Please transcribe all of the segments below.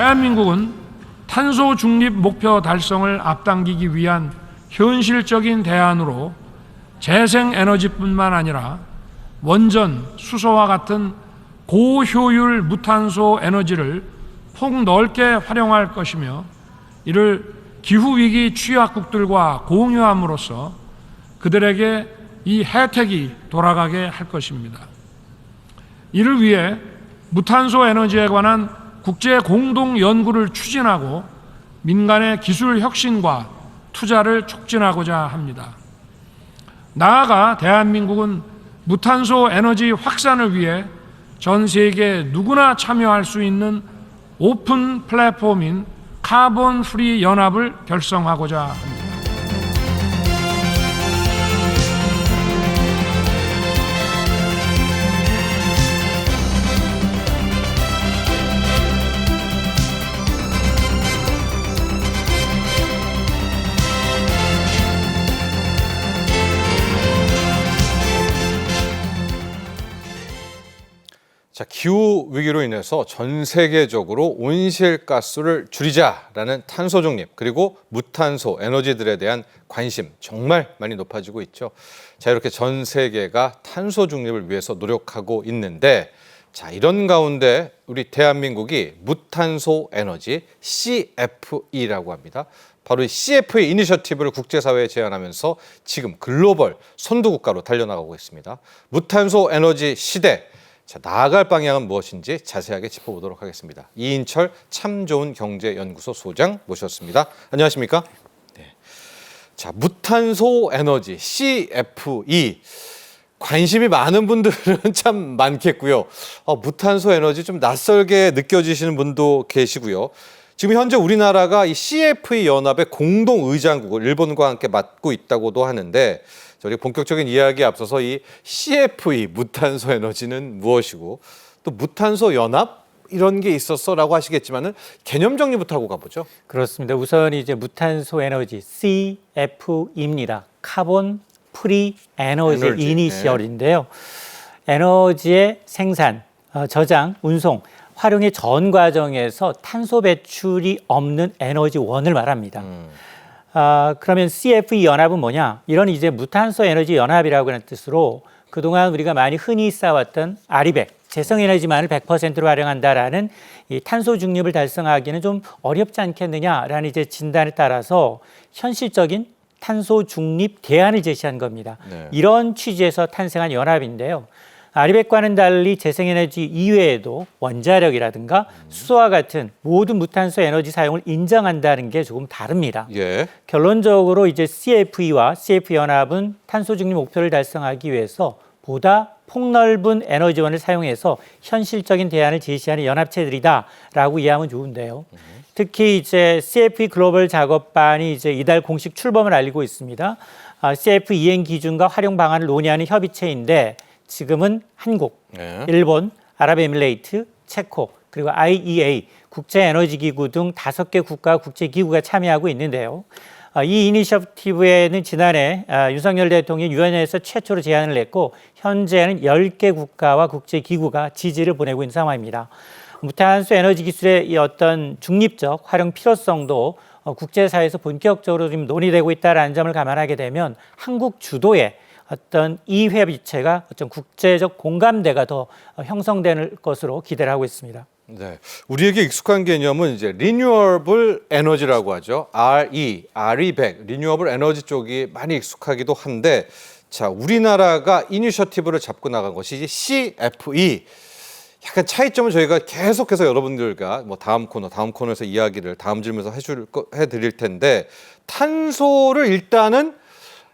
대한민국은 탄소 중립 목표 달성을 앞당기기 위한 현실적인 대안으로 재생에너지뿐만 아니라 원전, 수소와 같은 고효율 무탄소 에너지를 폭넓게 활용할 것이며, 이를 기후위기 취약국들과 공유함으로써 그들에게 이 혜택이 돌아가게 할 것입니다. 이를 위해 무탄소 에너지에 관한 국제 공동 연구를 추진하고 민간의 기술 혁신과 투자를 촉진하고자 합니다. 나아가 대한민국은 무탄소 에너지 확산을 위해 전 세계 누구나 참여할 수 있는 오픈 플랫폼인 카본 프리 연합을 결성하고자 합니다. 자, 기후 위기로 인해서 전 세계적으로 온실가스를 줄이자라는 탄소 중립 그리고 무탄소 에너지들에 대한 관심 정말 많이 높아지고 있죠. 자, 이렇게 전 세계가 탄소 중립을 위해서 노력하고 있는데, 자, 이런 가운데 우리 대한민국이 무탄소 에너지 CFE라고 합니다. 바로 이 CFE 이니셔티브를 국제사회에 제안하면서 지금 글로벌 선두국가로 달려나가고 있습니다. 무탄소 에너지 시대. 자, 나아갈 방향은 무엇인지 자세하게 짚어보도록 하겠습니다. 이인철 참좋은경제연구소 소장 모셨습니다. 안녕하십니까? 네. 자, 무탄소 에너지 CFE 관심이 많은 분들은 참 많겠고요. 무탄소 에너지 좀 낯설게 느껴지시는 분도 계시고요. 지금 현재 우리나라가 이 CFE 연합의 공동 의장국을 일본과 함께 맡고 있다고도 하는데, 우리가 본격적인 이야기에 앞서서 이 CFE 무탄소 에너지는 무엇이고, 또 무탄소 연합 이런 게 있었어라고 하시겠지만은 개념 정리부터 하고 가보죠. 그렇습니다. 우선 이제 무탄소 에너지 CFE입니다. 카본 프리 에너지 이니셜인데요. 에너지의 생산, 저장, 운송, 활용의 전 과정에서 탄소 배출이 없는 에너지원을 말합니다. 그러면 CFE 연합은 뭐냐? 이런 이제 무탄소 에너지 연합이라고 하는 뜻으로 그동안 우리가 많이 흔히 쌓아왔던 아리백, 재생에너지만을 100%로 활용한다라는 이 탄소 중립을 달성하기는 좀 어렵지 않겠느냐라는 이제 진단에 따라서 현실적인 탄소 중립 대안을 제시한 겁니다. 네. 이런 취지에서 탄생한 연합인데요. 아리백과는 달리 재생에너지 이외에도 원자력이라든가 수소와 같은 모든 무탄소 에너지 사용을 인정한다는 게 조금 다릅니다. 예. 결론적으로 이제 CFE와 CF연합은 탄소 중립 목표를 달성하기 위해서 보다 폭넓은 에너지원을 사용해서 현실적인 대안을 제시하는 연합체들이다라고 이해하면 좋은데요. 특히 이제 CFE 글로벌 작업반이 이제 이달 공식 출범을 알리고 있습니다. CF 이행 기준과 활용 방안을 논의하는 협의체인데, 지금은 한국, 일본, 아랍에미레이트, 체코, 그리고 IEA, 국제에너지기구 등 5개 국가 국제기구가 참여하고 있는데요. 이 이니셔티브에는 지난해 윤석열 대통령이 유엔에서 최초로 제안을 냈고, 현재는 10개 국가와 국제기구가 지지를 보내고 있는 상황입니다. 무탄소 에너지 기술의 이 어떤 중립적 활용 필요성도 국제사회에서 본격적으로 지금 논의되고 있다는 점을 감안하게 되면 한국 주도의 어떤 이 협의체가 어떤 국제적 공감대가 더 형성되는 것으로 기대를 하고 있습니다. 네, 우리에게 익숙한 개념은 이제 리뉴어블 에너지라고 하죠. RE100, 리뉴어블 에너지 쪽이 많이 익숙하기도 한데, 자, 우리나라가 이니셔티브를 잡고 나간 것이 이제 CFE. 약간 차이점을 저희가 계속해서 여러분들과 뭐 다음 코너에서 이야기를 다음 질문에서 해드릴 텐데, 탄소를 일단은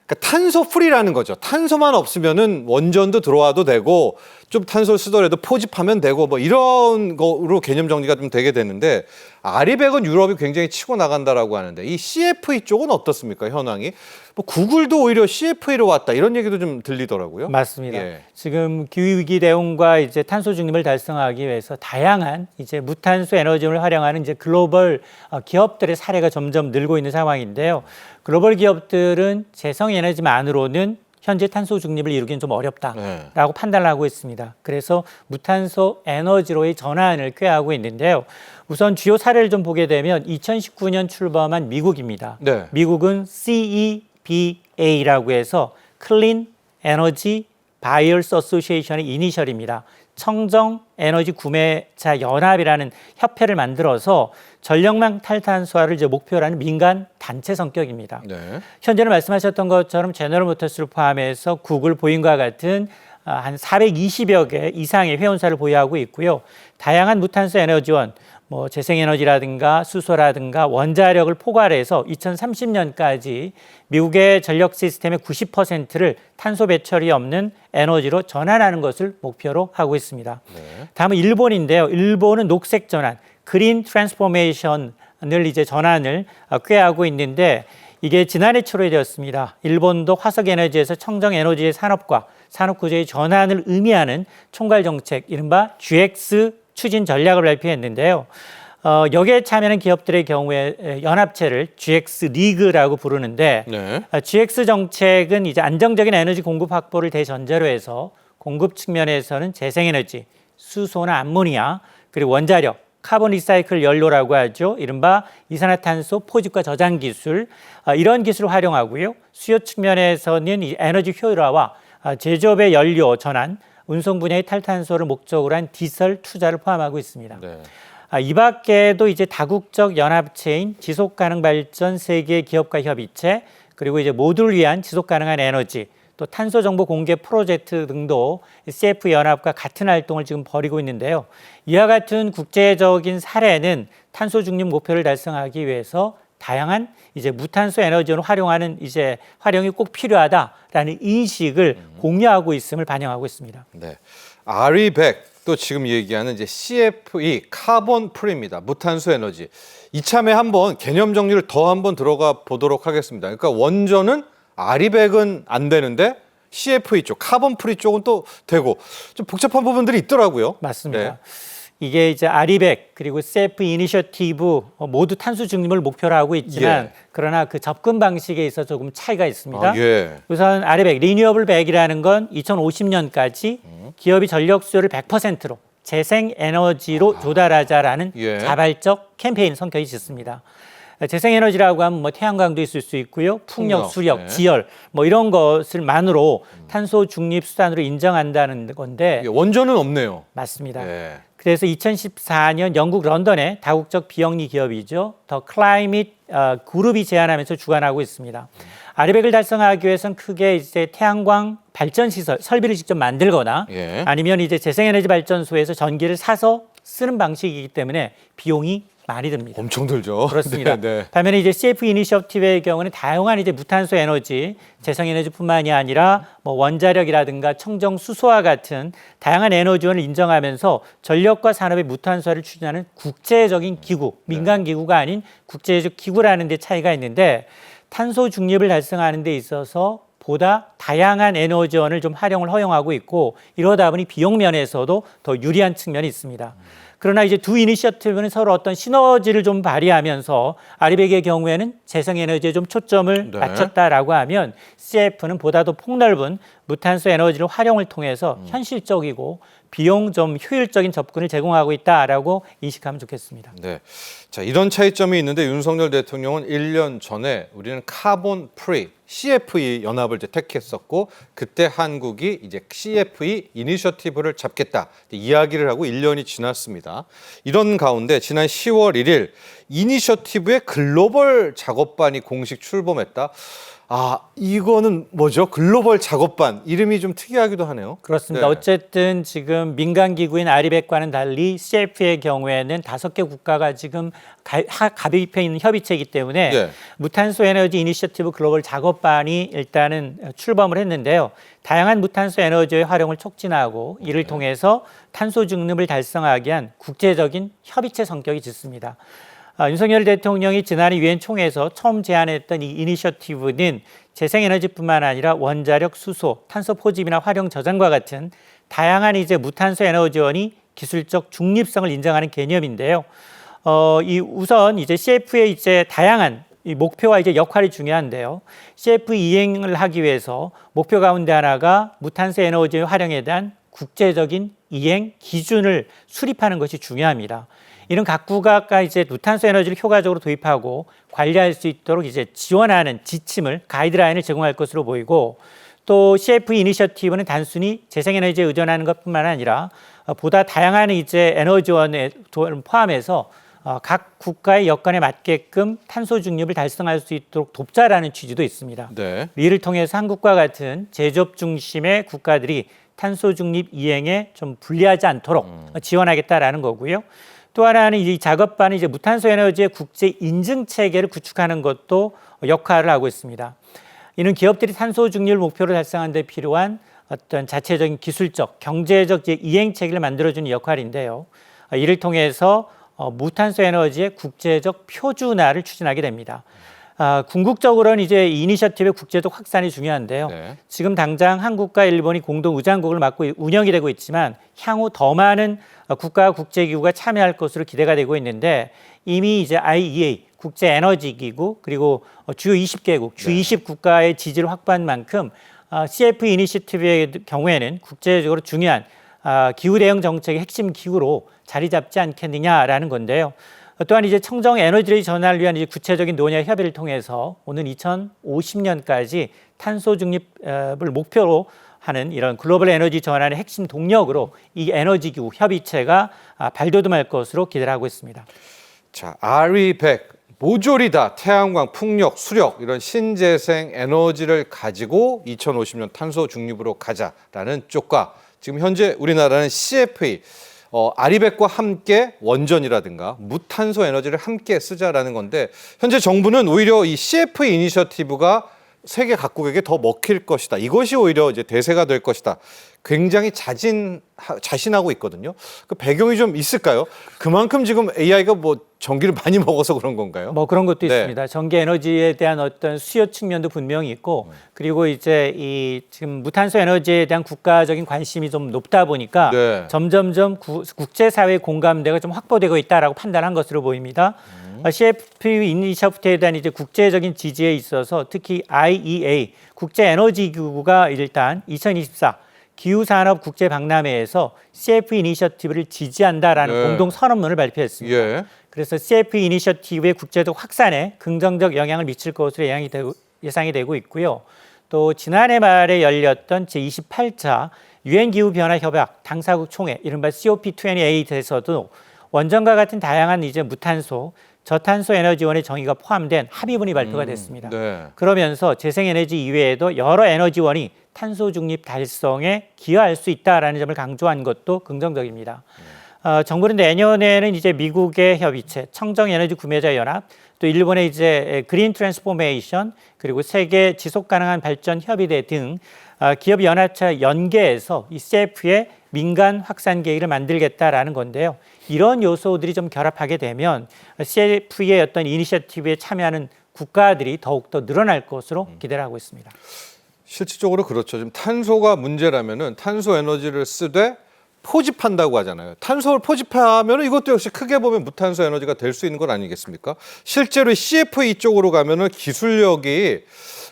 그러니까 탄소 프리라는 거죠. 탄소만 없으면은 원전도 들어와도 되고, 좀 탄소를 쓰더라도 포집하면 되고, 뭐 이런 거로 개념 정리가 좀 되게 되는데, 아리백은 유럽이 굉장히 치고 나간다라고 하는데, 이 CFE 쪽은 어떻습니까, 현황이? 뭐 구글도 오히려 CFE로 왔다 이런 얘기도 좀 들리더라고요. 맞습니다. 예. 지금 기후위기 대응과 이제 탄소 중립을 달성하기 위해서 다양한 이제 무탄소 에너지를 활용하는 이제 글로벌 기업들의 사례가 점점 늘고 있는 상황인데요. 글로벌 기업들은 재생 에너지만으로는 현재 탄소 중립을 이루기는 좀 어렵다라고 네. 판단을 하고 있습니다. 그래서 무탄소 에너지로의 전환을 꾀하고 있는데요. 우선 주요 사례를 좀 보게 되면 2019년 출범한 미국입니다. 네. 미국은 CEBA라고 해서 클린 에너지 바이어스 어소시에이션의 이니셜입니다. 청정 에너지 구매자 연합이라는 협회를 만들어서 전력망 탈탄소화를 이제 목표로 하는 민간 단체 성격입니다. 네. 현재는 말씀하셨던 것처럼 제너럴 모터스를 포함해서 구글, 보잉과 같은 한 420여 개 이상의 회원사를 보유하고 있고요. 다양한 무탄소 에너지원, 뭐 재생에너지라든가 수소라든가 원자력을 포괄해서 2030년까지 미국의 전력 시스템의 90%를 탄소 배출이 없는 에너지로 전환하는 것을 목표로 하고 있습니다. 네. 다음은 일본인데요. 일본은 녹색 전환, 그린 트랜스포메이션을 이제 전환을 꾀하고 있는데 이게 지난해 초래되었습니다. 일본도 화석 에너지에서 청정 에너지의 산업과 산업 구조의 전환을 의미하는 총괄 정책, 이른바 GX 추진 전략을 발표했는데요. 여기에 참여하는 기업들의 경우에 연합체를 GX 리그라고 부르는데 네. GX 정책은 이제 안정적인 에너지 공급 확보를 대전제로 해서 공급 측면에서는 재생에너지, 수소나 암모니아, 그리고 원자력, 카본 리사이클 연료라고 하죠. 이른바 이산화탄소 포집과 저장 기술, 이런 기술을 활용하고요. 수요 측면에서는 이 에너지 효율화와 제조업의 연료 전환, 운송 분야의 탈탄소를 목적으로 한 디젤 투자를 포함하고 있습니다. 네. 이 밖에도 이제 다국적 연합체인 지속가능발전 세계 기업가 협의체, 그리고 이제 모두를 위한 지속가능한 에너지, 또 탄소 정보 공개 프로젝트 등도 CF 연합과 같은 활동을 지금 벌이고 있는데요. 이와 같은 국제적인 사례는 탄소 중립 목표를 달성하기 위해서 다양한 이제 무탄소 에너지를 활용하는 이제 활용이 꼭 필요하다라는 인식을 공유하고 있음을 반영하고 있습니다. 네. RE100 또 지금 얘기하는 이제 CFE 카본 프리입니다. 무탄소 에너지. 이참에 한번 개념 정리를 더 한번 들어가 보도록 하겠습니다. 그러니까 원전은 RE100은 안 되는데 CFE 쪽, 카본 프리 쪽은 또 되고 좀 복잡한 부분들이 있더라고요. 맞습니다. 네. 이게 이제 RE100 그리고 CF 이니셔티브 모두 탄소 중립을 목표로 하고 있지만 예. 그러나 그 접근 방식에 있어서 조금 차이가 있습니다. 아, 예. 우선 RE100, 리뉴어블 100이라는 건 2050년까지 기업이 전력 수요를 100%로 재생에너지로 조달하자라는 예. 자발적 캠페인 성격이 짙습니다. 재생에너지라고 하면 뭐 태양광도 있을 수 있고요. 풍력, 수력, 네. 지열 뭐 이런 것을만으로 탄소 중립 수단으로 인정한다는 건데 예, 원전은 없네요. 맞습니다. 예. 그래서 2014년 영국 런던의 다국적 비영리 기업이죠. 더 클라이밋 그룹이 제안하면서 주관하고 있습니다. RE100을 달성하기 위해서는 크게 이제 태양광 발전 시설 설비를 직접 만들거나 예. 아니면 이제 재생에너지 발전소에서 전기를 사서 쓰는 방식이기 때문에 비용이 많이 듭니다. 엄청 들죠. 그렇습니다. 네, 네. 반면에 이제 CF 이니셔티브의 경우는 다양한 이제 무탄소 에너지, 재생에너지뿐만이 아니라 뭐 원자력이라든가 청정 수소와 같은 다양한 에너지원을 인정하면서 전력과 산업의 무탄소화를 추진하는 국제적인 기구, 민간 기구가 아닌 국제적 기구라는 데 차이가 있는데 탄소 중립을 달성하는 데 있어서 보다 다양한 에너지원을 좀 활용을 허용하고 있고 이러다 보니 비용 면에서도 더 유리한 측면이 있습니다. 그러나 이제 두 이니셔티브는 서로 어떤 시너지를 좀 발휘하면서 RE100의 경우에는 재생에너지에 좀 초점을 네. 맞췄다라고 하면 CF는 보다 더 폭넓은 무탄소 에너지를 활용을 통해서 현실적이고 비용 좀 효율적인 접근을 제공하고 있다라고 인식하면 좋겠습니다. 네. 자, 이런 차이점이 있는데 윤석열 대통령은 1년 전에 우리는 카본 프리 CFE 연합을 이제 택했었고 그때 한국이 이제 CFE 이니셔티브를 잡겠다 이야기를 하고 1년이 지났습니다. 이런 가운데 지난 10월 1일 이니셔티브의 글로벌 작업반이 공식 출범했다. 아, 이거는 뭐죠? 글로벌 작업반. 이름이 좀 특이하기도 하네요. 그렇습니다. 네. 어쨌든 지금 민간 기구인 RE100과는 달리 CF의 경우에는 5개 국가가 지금 가입해 있는 협의체이기 때문에 네. 무탄소 에너지 이니셔티브 글로벌 작업반이 일단은 출범을 했는데요. 다양한 무탄소 에너지의 활용을 촉진하고 이를 통해서 탄소 중립을 달성하기 위한 국제적인 협의체 성격이 짙습니다. 윤석열 대통령이 지난해 유엔 총회에서 처음 제안했던 이 이니셔티브는 재생에너지뿐만 아니라 원자력, 수소, 탄소 포집이나 활용 저장과 같은 다양한 이제 무탄소 에너지원이 기술적 중립성을 인정하는 개념인데요. 이 우선 이제 CF의 이제 다양한 이 목표와 이제 역할이 중요한데요. CF 이행을 하기 위해서 목표 가운데 하나가 무탄소 에너지의 활용에 대한 국제적인 이행 기준을 수립하는 것이 중요합니다. 이런 각 국가가 이제 무탄소 에너지를 효과적으로 도입하고 관리할 수 있도록 이제 지원하는 지침을 가이드라인을 제공할 것으로 보이고 또 CF 이니셔티브는 단순히 재생에너지에 의존하는 것뿐만 아니라 보다 다양한 이제 에너지원을 포함해서 각 국가의 여건에 맞게끔 탄소 중립을 달성할 수 있도록 돕자라는 취지도 있습니다. 네. 이를 통해서 한국과 같은 제조업 중심의 국가들이 탄소 중립 이행에 좀 불리하지 않도록 지원하겠다라는 거고요. 또 하나는 이 작업반이 이제 무탄소 에너지의 국제 인증 체계를 구축하는 것도 역할을 하고 있습니다. 이는 기업들이 탄소 중립 목표를 달성하는 데 필요한 어떤 자체적인 기술적, 경제적 이행 체계를 만들어주는 역할인데요. 이를 통해서 무탄소 에너지의 국제적 표준화를 추진하게 됩니다. 궁극적으로는 이제 이 이니셔티브의 국제적 확산이 중요한데요. 네. 지금 당장 한국과 일본이 공동 의장국을 맡고 운영이 되고 있지만 향후 더 많은 국가와 국제기구가 참여할 것으로 기대가 되고 있는데 이미 이제 IEA 국제에너지기구 그리고 주요 20개국, 주 20국가의 지지를 확보한 만큼 CF 이니셔티브의 경우에는 국제적으로 중요한 기후 대응 정책의 핵심 기구로 자리 잡지 않겠느냐라는 건데요. 또한 이제 청정 에너지 전환을 위한 이제 구체적인 논의 협의를 통해서 오는 2050년까지 탄소 중립을 목표로 하는 이런 글로벌 에너지 전환의 핵심 동력으로 이 에너지기구 협의체가 발돋움할 것으로 기대를 하고 있습니다. 자, RE100 모조리다 태양광, 풍력, 수력 이런 신재생 에너지를 가지고 2050년 탄소 중립으로 가자라는 쪽과 지금 현재 우리나라는 CFE RE100과 함께 원전이라든가 무탄소 에너지를 함께 쓰자라는 건데 현재 정부는 오히려 이 CFE 이니셔티브가 세계 각국에게 더 먹힐 것이다. 이것이 오히려 이제 대세가 될 것이다. 굉장히 자신하고 있거든요. 그 배경이 좀 있을까요? 그만큼 지금 AI가 뭐 전기를 많이 먹어서 그런 건가요? 뭐 그런 것도 네. 있습니다. 전기 에너지에 대한 어떤 수요 측면도 분명히 있고 그리고 이제 이 지금 무탄소 에너지에 대한 국가적인 관심이 좀 높다 보니까 네. 점점점 국제사회 공감대가 좀 확보되고 있다라고 판단한 것으로 보입니다. CF 이니셔티브에 대한 이제 국제적인 지지에 있어서 특히 IEA 국제에너지기구가 일단 2024 기후산업 국제박람회에서 CF 이니셔티브를 지지한다라는 네. 공동 선언문을 발표했습니다. 예. 그래서 CF 이니셔티브의 국제적 확산에 긍정적 영향을 미칠 것으로 예상이 되고 있고요. 또 지난해 말에 열렸던 제28차 유엔 기후 변화 협약 당사국 총회 이른바 COP28에서도 원전과 같은 다양한 이제 무탄소, 저탄소 에너지원의 정의가 포함된 합의문이 발표가 됐습니다. 네. 그러면서 재생에너지 이외에도 여러 에너지원이 탄소 중립 달성에 기여할 수 있다라는 점을 강조한 것도 긍정적입니다. 정부는 내년에는 이제 미국의 협의체, 청정에너지 구매자 연합, 또 일본의 이제 그린 트랜스포메이션, 그리고 세계 지속 가능한 발전 협의회 등 기업 연합체 연계해서 이 CF의 민간 확산 계획을 만들겠다라는 건데요. 이런 요소들이 좀 결합하게 되면 CF의 어떤 이니셔티브에 참여하는 국가들이 더욱더 늘어날 것으로 기대를 하고 있습니다. 실질적으로 그렇죠. 지금 탄소가 문제라면은 탄소 에너지를 쓰되 포집한다고 하잖아요. 탄소를 포집하면 이것도 역시 크게 보면 무탄소 에너지가 될 수 있는 건 아니겠습니까? 실제로 CFE 쪽으로 가면은 기술력이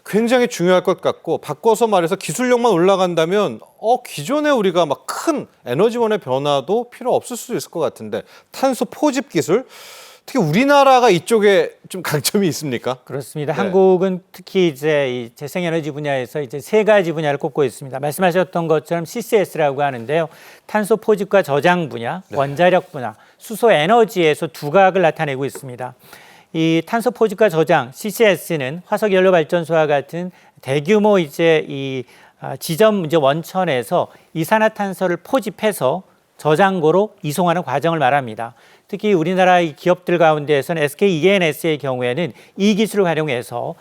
굉장히 중요할 것 같고 바꿔서 말해서 기술력만 올라간다면 기존에 우리가 막 큰 에너지원의 변화도 필요 없을 수도 있을 것 같은데 탄소 포집 기술 특히 우리나라가 이쪽에 좀 강점이 있습니까? 그렇습니다. 네. 한국은 특히 이제 이 재생에너지 분야에서 이제 세 가지 분야를 꼽고 있습니다. 말씀하셨던 것처럼 CCS라고 하는데요. 탄소 포집과 저장 분야, 원자력 분야, 수소 에너지에서 두각을 나타내고 있습니다. 이 탄소 포집과 저장 CCS는 화석 연료 발전소와 같은 대규모 이제 이 지점 이제 원천에서 이산화탄소를 포집해서 저장고로 이송하는 과정을 말합니다. 특히 우리나라 기업들 가운데에서는 SK E&S의 경우에는 이 기술을 활용해서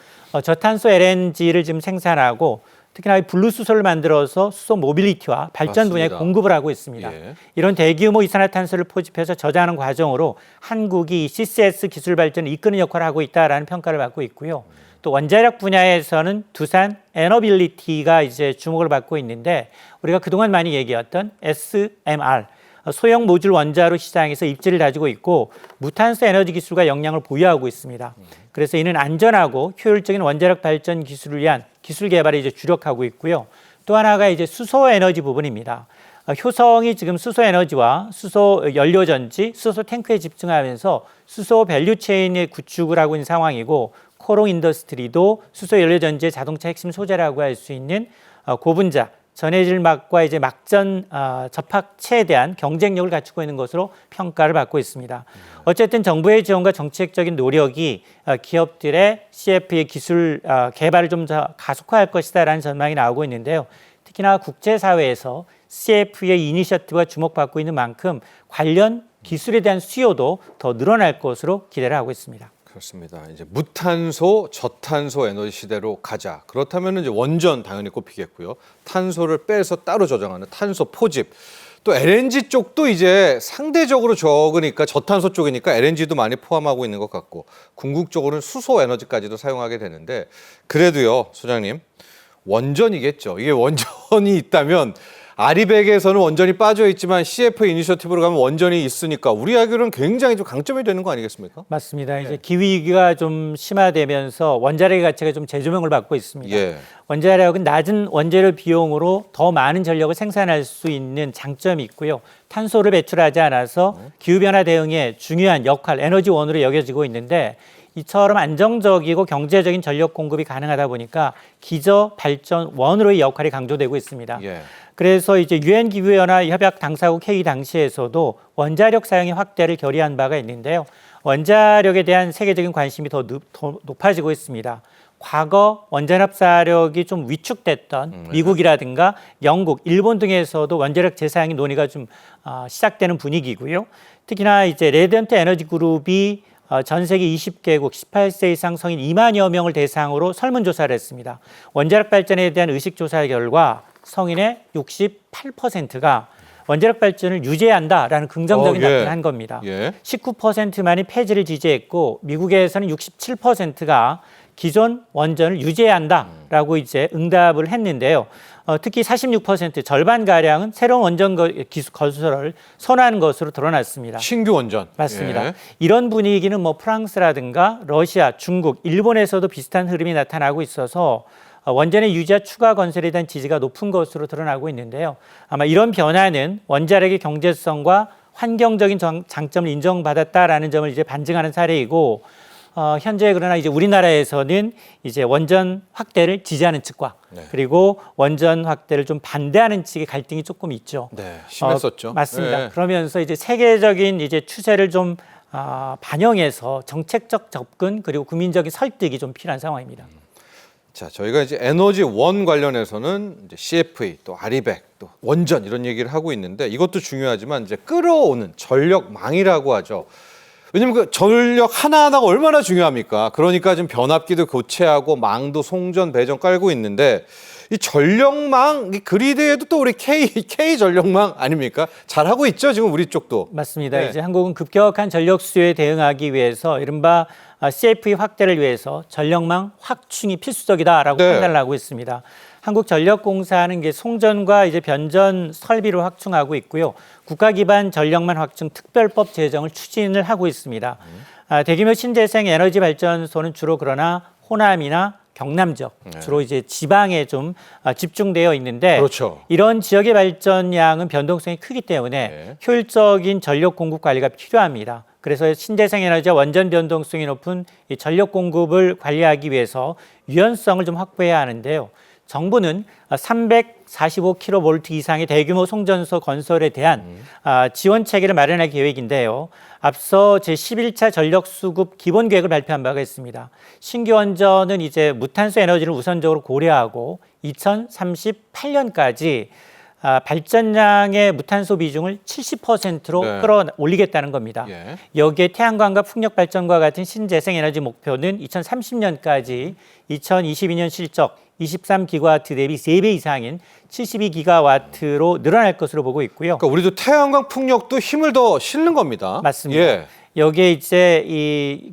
저탄소 LNG를 지금 생산하고 특히나 블루수소를 만들어서 수소 모빌리티와 발전 분야에 맞습니다. 공급을 하고 있습니다. 예. 이런 대규모 이산화탄소를 포집해서 저장하는 과정으로 한국이 CCS 기술 발전을 이끄는 역할을 하고 있다라는 평가를 받고 있고요. 또 원자력 분야에서는 두산 에너빌리티가 이제 주목을 받고 있는데 우리가 그동안 많이 얘기했던 SMR 소형 모듈 원자로 시장에서 입지를 다지고 있고 무탄소 에너지 기술과 역량을 보유하고 있습니다. 그래서 이는 안전하고 효율적인 원자력 발전 기술을 위한 기술 개발에 이제 주력하고 있고요. 또 하나가 이제 수소 에너지 부분입니다. 효성이 지금 수소 에너지와 수소 연료 전지, 수소 탱크에 집중하면서 수소 밸류 체인의 구축을 하고 있는 상황이고 코롱 인더스트리도 수소 연료 전지의 자동차 핵심 소재라고 할 수 있는 고분자, 전해질막과 이제 막전 접합체에 대한 경쟁력을 갖추고 있는 것으로 평가를 받고 있습니다. 어쨌든 정부의 지원과 정책적인 노력이 기업들의 CF의 기술 개발을 좀 더 가속화할 것이다라는 전망이 나오고 있는데요. 특히나 국제사회에서 CF의 이니셔티브가 주목받고 있는 만큼 관련 기술에 대한 수요도 더 늘어날 것으로 기대를 하고 있습니다. 그렇습니다. 이제 무탄소, 저탄소 에너지 시대로 가자. 그렇다면 이제 원전 당연히 꼽히겠고요. 탄소를 빼서 따로 저장하는 탄소 포집. 또 LNG 쪽도 이제 상대적으로 적으니까 저탄소 쪽이니까 LNG도 많이 포함하고 있는 것 같고 궁극적으로는 수소 에너지까지도 사용하게 되는데 그래도요, 소장님 원전이겠죠. 이게 원전이 있다면 아리백에서는 원전이 빠져 있지만 CF 이니셔티브로 가면 원전이 있으니까 우리 아기로는 굉장히 좀 강점이 되는 거 아니겠습니까? 맞습니다. 이제 기후 위기가 좀 심화되면서 원자력의 가치가 좀 재조명을 받고 있습니다. 예. 원자력은 낮은 원재료 비용으로 더 많은 전력을 생산할 수 있는 장점이 있고요. 탄소를 배출하지 않아서 기후 변화 대응에 중요한 역할, 에너지원으로 여겨지고 있는데 이처럼 안정적이고 경제적인 전력 공급이 가능하다 보니까 기저 발전원으로의 역할이 강조되고 있습니다. 예. 그래서 이제 유엔 기후변화 협약 당사국 회의 당시에서도 원자력 사용의 확대를 결의한 바가 있는데요. 원자력에 대한 세계적인 관심이 더 높아지고 있습니다. 과거 원전 합사력이 좀 위축됐던 미국이라든가 영국, 일본 등에서도 원자력 재사용의 논의가 좀 시작되는 분위기고요. 특히나 이제 레디언트 에너지 그룹이 전 세계 20개국 18세 이상 성인 2만여 명을 대상으로 설문조사를 했습니다. 원자력 발전에 대한 의식조사 결과 성인의 68%가 원자력 발전을 유지한다라는 긍정적인 답변을 한 겁니다. 예. 19%만이 폐지를 지지했고 미국에서는 67%가 기존 원전을 유지해야 한다라고 이제 응답을 했는데요. 특히 46% 절반가량은 새로운 원전 기술 건설을 선호하는 것으로 드러났습니다. 신규 원전. 맞습니다. 예. 이런 분위기는 뭐 프랑스라든가 러시아, 중국, 일본에서도 비슷한 흐름이 나타나고 있어서 원전의 유지와 추가 건설에 대한 지지가 높은 것으로 드러나고 있는데요. 아마 이런 변화는 원자력의 경제성과 환경적인 장점을 인정받았다라는 점을 이제 반증하는 사례이고 현재 그러나 이제 우리나라에서는 이제 원전 확대를 지지하는 측과 그리고 원전 확대를 좀 반대하는 측의 갈등이 조금 있죠. 네, 심했었죠. 맞습니다. 네. 그러면서 이제 세계적인 이제 추세를 좀 반영해서 정책적 접근 그리고 국민적인 설득이 좀 필요한 상황입니다. 자, 저희가 이제 에너지 원 관련해서는 이제 CFE 또 아리백 또 원전 이런 얘기를 하고 있는데 이것도 중요하지만 이제 끌어오는 전력망이라고 하죠. 왜냐면 그 전력 하나하나가 얼마나 중요합니까? 그러니까 지금 변압기도 교체하고 망도 송전 배전 깔고 있는데 이 전력망 이 그리드에도 또 우리 K 전력망 아닙니까? 잘 하고 있죠 지금 우리 쪽도. 맞습니다. 네. 이제 한국은 급격한 전력 수요에 대응하기 위해서 이른바 CFE 확대를 위해서 전력망 확충이 필수적이다라고 네. 판단을 하고 있습니다. 한국전력공사는 이게 송전과 이제 변전 설비를 확충하고 있고요. 국가 기반 전력망 확충 특별법 제정을 추진을 하고 있습니다. 대규모 신재생 에너지 발전소는 주로 그러나 호남이나 경남 지역, 주로 이제 지방에 좀 집중되어 있는데 그렇죠. 이런 지역의 발전량은 변동성이 크기 때문에 네. 효율적인 전력 공급 관리가 필요합니다. 그래서 신재생 에너지와 원전 변동성이 높은 이 전력 공급을 관리하기 위해서 유연성을 좀 확보해야 하는데요. 정부는 345kV 이상의 대규모 송전소 건설에 대한 지원 체계를 마련할 계획인데요. 앞서 제11차 전력수급 기본계획을 발표한 바가 있습니다. 신규 원전은 이제 무탄소 에너지를 우선적으로 고려하고 2038년까지 발전량의 무탄소 비중을 70%로 네. 끌어올리겠다는 겁니다. 예. 여기에 태양광과 풍력 발전과 같은 신재생 에너지 목표는 2030년까지 2022년 실적 23기가와트 대비 3배 이상인 72기가와트로 늘어날 것으로 보고 있고요. 그러니까 우리도 태양광 풍력도 힘을 더 실는 겁니다. 맞습니다. 예. 여기에 이제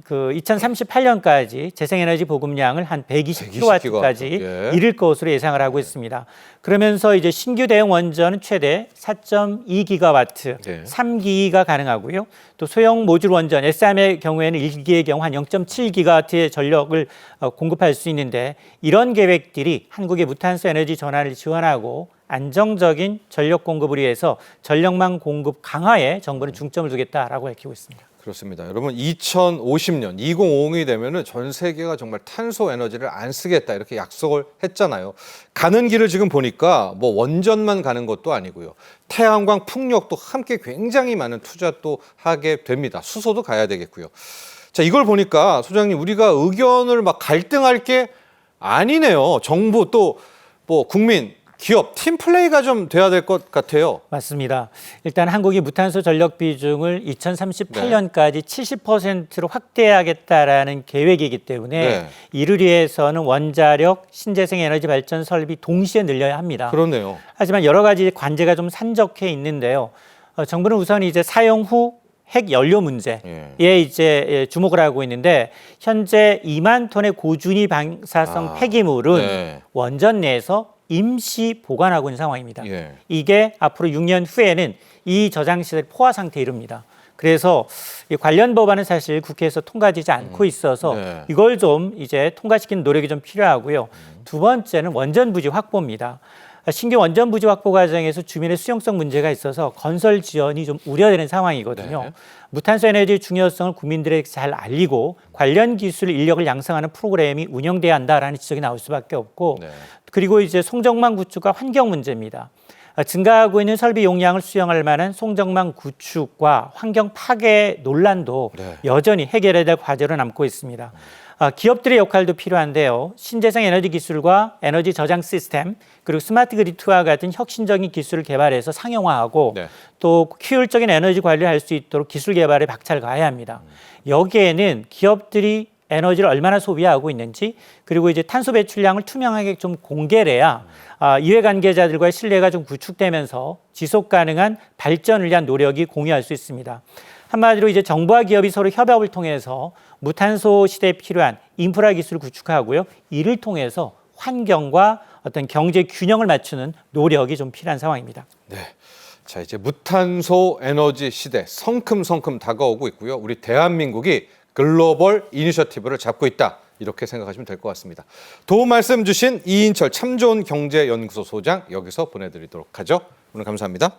그 2038년까지 재생에너지 보급량을 한 120kW까지 예. 이를 것으로 예상을 하고 있습니다. 그러면서 이제 신규 대형 원전은 최대 4.2GW, 네. 3기가 가능하고요. 또 소형 모듈 원전 S3의 경우에는 1기의 경우 한 0.7GW의 전력을 공급할 수 있는데 이런 계획들이 한국의 무탄소 에너지 전환을 지원하고 안정적인 전력 공급을 위해서 전력망 공급 강화에 정부는 중점을 두겠다라고 밝히고 있습니다. 그렇습니다. 여러분 2050년, 2050이 되면은 전 세계가 정말 탄소 에너지를 안 쓰겠다 이렇게 약속을 했잖아요. 가는 길을 지금 보니까 뭐 원전만 가는 것도 아니고요. 태양광, 풍력도 함께 굉장히 많은 투자 또 하게 됩니다. 수소도 가야 되겠고요. 자, 이걸 보니까 소장님 우리가 의견을 막 갈등할 게 아니네요. 정부 또 뭐 국민, 기업, 팀 플레이가 좀 돼야 될 것 같아요. 맞습니다. 일단 한국이 무탄소 전력 비중을 2038년까지 70%로 확대하겠다라는 계획이기 때문에 네. 이를 위해서는 원자력, 신재생 에너지 발전 설비 동시에 늘려야 합니다. 그렇네요. 하지만 여러 가지 관제가 좀 산적해 있는데요. 정부는 우선 이제 사용 후 핵 연료 문제에 이제 주목을 하고 있는데 현재 2만 톤의 고준위 방사성 폐기물은 네. 원전 내에서 임시 보관하고 있는 상황입니다. 예. 이게 앞으로 6년 후에는 이 저장 시설 포화 상태에 이릅니다. 그래서 이 관련 법안은 사실 국회에서 통과되지 않고 있어서 네. 이걸 좀 이제 통과시키는 노력이 좀 필요하고요. 두 번째는 원전 부지 확보입니다. 신규 원전 부지 확보 과정에서 주민의 수용성 문제가 있어서 건설 지연이 좀 우려되는 상황이거든요. 네. 무탄소 에너지의 중요성을 국민들에게 잘 알리고 관련 기술 인력을 양성하는 프로그램이 운영돼야 한다라는 지적이 나올 수밖에 없고 네. 그리고 이제 송정망 구축과 환경 문제입니다. 증가하고 있는 설비 용량을 수용할 만한 송정망 구축과 환경 파괴 논란도 네. 여전히 해결해야 될 과제로 남고 있습니다. 기업들의 역할도 필요한데요. 신재생 에너지 기술과 에너지 저장 시스템 그리고 스마트 그리드와 같은 혁신적인 기술을 개발해서 상용화하고 네. 또 효율적인 에너지 관리를 할 수 있도록 기술 개발에 박차를 가해야 합니다. 여기에는 기업들이 에너지를 얼마나 소비하고 있는지 그리고 이제 탄소 배출량을 투명하게 좀 공개를 해야 이해관계자들과의 신뢰가 좀 구축되면서 지속 가능한 발전을 위한 노력이 공유할 수 있습니다. 한마디로 이제 정부와 기업이 서로 협업을 통해서 무탄소 시대에 필요한 인프라 기술을 구축하고요. 이를 통해서 환경과 어떤 경제 균형을 맞추는 노력이 좀 필요한 상황입니다. 네. 자, 이제 무탄소 에너지 시대 성큼성큼 다가오고 있고요. 우리 대한민국이 글로벌 이니셔티브를 잡고 있다. 이렇게 생각하시면 될 것 같습니다. 도움 말씀 주신 이인철 참 좋은 경제연구소 소장 여기서 보내드리도록 하죠. 오늘 감사합니다.